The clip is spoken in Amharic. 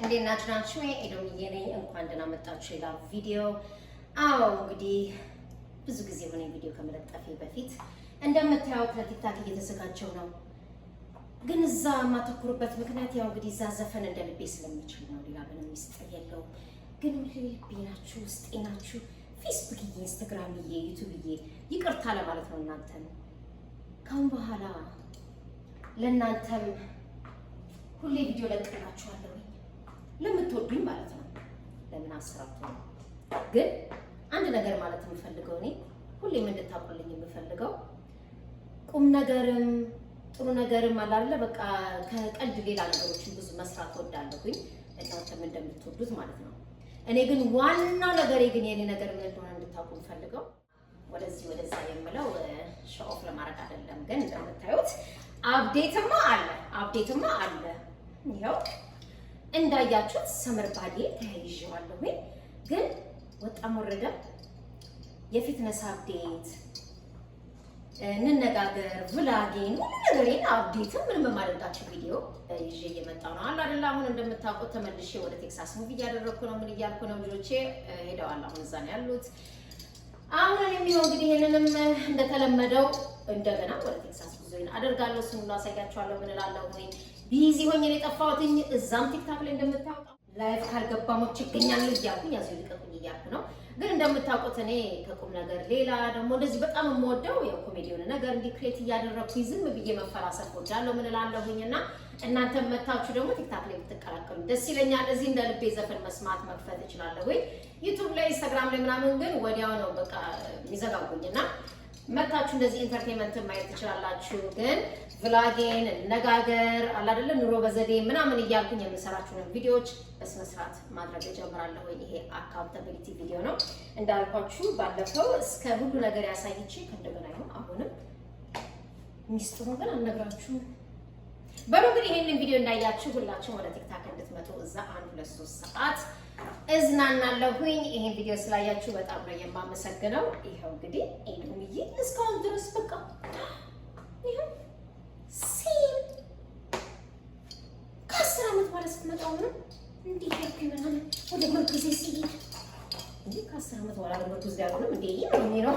እንዴት ናችሁ? ኤዶምዬ ነኝ። እንኳን ደህና መጣችሁ ሌላ ቪዲዮ። አዎ እንግዲህ ብዙ ጊዜ ሆነ ቪዲዮ ከመለጠፌ በፊት እንደምታዩት ለቲክታክ እየተዘጋጀው ነው። ግን እዛ የማተኩርበት ምክንያት ያው እንግዲህ እዛ ዘፈን እንደ ልቤ ስለሚችል ነው። ሌላ ምንም ሚስጥር የለውም። ግን ልቤ ናችሁ፣ ውስጤ ናችሁ። ፌስቡክዬ፣ ኢንስታግራምዬ፣ ዩቲዩብዬ ይቅርታ ለማለት ነው እናንተን ካሁን በኋላ ለእናንተም ሁሌ ቪዲዮ ለቅላችኋለሁ ለምትወዱኝ ማለት ነው። ለምን አስራቱ ነው። ግን አንድ ነገር ማለት የምፈልገው እኔ ሁሌም እንድታውቁልኝ የምፈልገው ቁም ነገርም ጥሩ ነገርም አለ አይደለ? በቃ ከቀልድ ሌላ ነገሮችን ብዙ መስራት ወዳለሁኝ እናንተም እንደምትወዱት ማለት ነው። እኔ ግን ዋናው ነገሬ ግን የኔ ነገር ምን እንደሆነ እንድታውቁ የምፈልገው ወደዚህ ወደዛ የምለው ሾው ኦፍ ለማድረግ አይደለም። ግን እንደምታዩት አፕዴትማ አለ። ይኸው እንዳያችሁት ሰመር ባዴ ተያይዤዋለሁ። ግን ወጣም ወረደ የፊትነስ አፕዴት እንነጋገር ቭላጌን ሁሉ ነገሬን አፕዴትም ምንም የማደርጋችሁ ቪዲዮ ይዤ እየመጣሁ ነው አይደል? አሁን እንደምታውቁት ተመልሼ ወደ ቴክሳስ ሙቪ እያደረኩ ነው። ምን እያልኩ ነው? ልጆቼ ሄደዋል። አሁን እዛ ነው ያሉት። አሁን የሚሆን እንግዲህ ይሄንንም እንደተለመደው እንደገና ወደ ቴክሳስ ጉዞዬን አደርጋለሁ። እሱን ሁሉ አሳያችኋለሁ። ምን እላለሁ ወይ ቢዚ ሆኜ ነው የጠፋሁትኝ። እዛም ቲክታክ ላይ እንደምታውቁት ላይቭ ካልገባሞች ይገኛል እያልኩኝ ያዙ ልቀቁኝ እያልኩ ነው። ግን እንደምታውቁት እኔ ከቁም ነገር ሌላ ደግሞ እንደዚህ በጣም የምወደው ያው ኮሜዲውን ነገር እንዲህ ክሬት እያደረኩኝ ዝም ብዬ መፈራሰፍ ወዳለሁ። ምን እላለሁኝና እናንተም መታችሁ ደግሞ ቲክታክ ላይ ብትቀላቀሉ ደስ ይለኛል። እዚህ እንደ ልቤ ዘፈን መስማት መክፈት እችላለሁ ወይ ዩቲዩብ ላይ ኢንስታግራም ላይ ምናምን ግን ወዲያው ነው በቃ የሚዘጋጉኝና መታችሁ እንደዚህ ኢንተርቴይንመንት ማየት ትችላላችሁ። ግን ቭላጌን ነጋገር አለ አይደለ ኑሮ በዘዴ ምናምን እያልኩኝ የምሰራችሁን ቪዲዮዎች በስነ ስርዓት ማድረግ ጀምራለሁ። ይሄ አካውንታቢሊቲ ቪዲዮ ነው እንዳልኳችሁ። ባለፈው እስከ ሁሉ ነገር ያሳይቼ ከእንደገና ይሁን አሁንም ሚስጥሩን ግን አልነግራችሁም። በሉ እንግዲህ ይሄንን ቪዲዮ እንዳያችሁ ሁላችሁም ወደ ቲክታክ እንድትመጡ እዛ 1-2-3 ሰዓት እዝናናለሁኝ። ይሄን ቪዲዮ ስላያችሁ በጣም ነው የማመሰግነው። ይሄው እንግዲህ ኤዶምዬ እስካሁን ድረስ በቃ ይሄው ሲም ከ10 ዓመት በኋላ ስትመጣው ነው እንዴ ይልኩኝ ወደ መርኩዜ ሲሄድ እንዴ ከ10 ዓመት በኋላ መርኩዜ ያሉንም እንዴ ነው